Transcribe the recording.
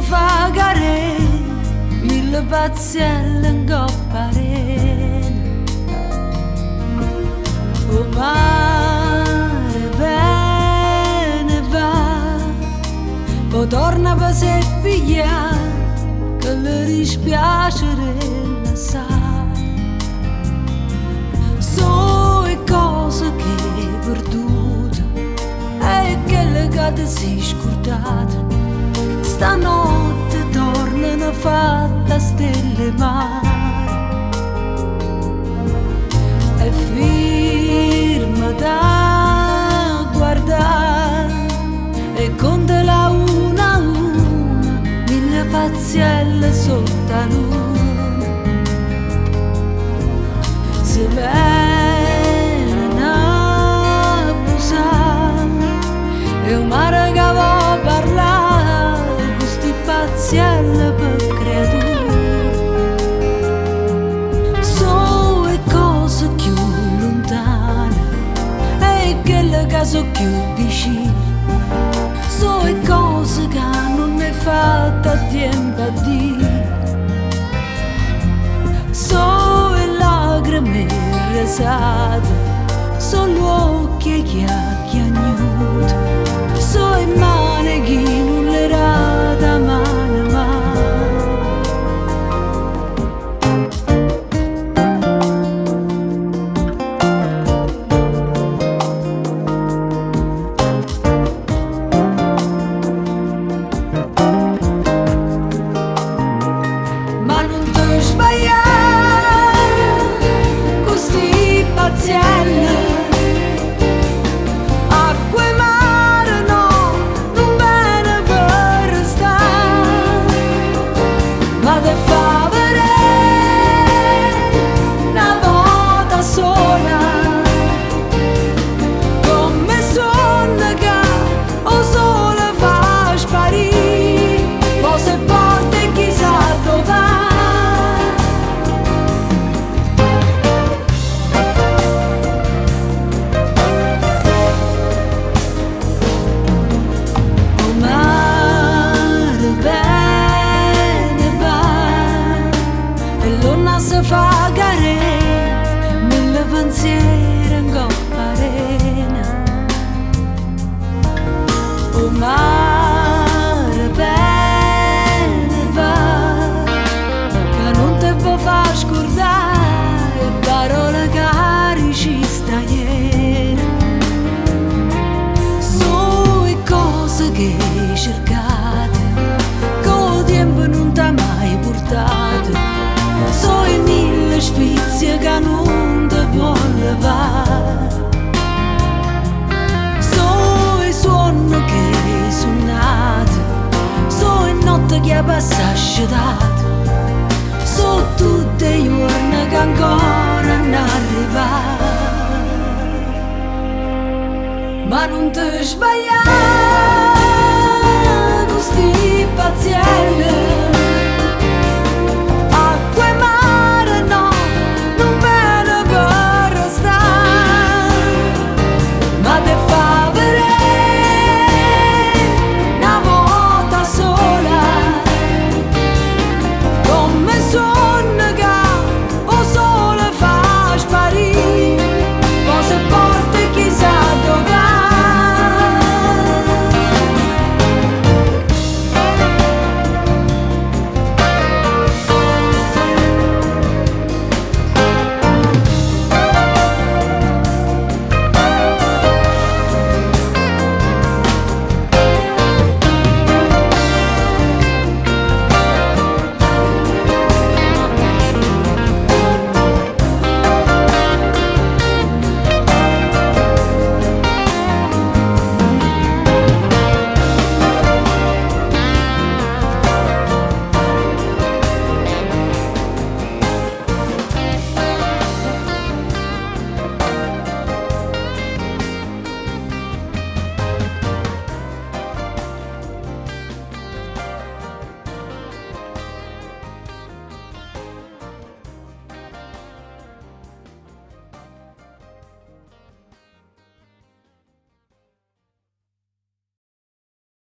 fagare mille pazielle in coppa arena. O mare bene va, poi torna per se piglia che le dispiace la sa. So e cose che hai perduto e che le cade si scordate. Stanotte tornano fatte a stelle mare e firma da guardare e contala una a una mille pazielle sotto la luna. Se viene a posare e un mare che va parlare questi pazielle per creature. So e cose più lontane e quelle che sono più vicine. So e cose che non è fatta a tempo a dire. So e lacrime resate, sono occhi che chiagnuto. So e mani che non le rada mano a mano. Ma non ti sbagliare, questi pazienti acqua e mare no, non bene per stare, ma te fa vedere una volta sola come sonno che o sole fa sparire, poi se porta chissà dove. Se fa gare mille pensieri in coppa arena. O mare bene va, che non te può far scordare parole che ci sta ieri. So e cose che cercate, col tempo non t'ha mai portate. So i mille sfizie che non ti può levare. So i suoni che suonate, so i notti che passate date. So tutte i giorni che ancora non arrivano. Ma non ti sbagliare, questi pazienti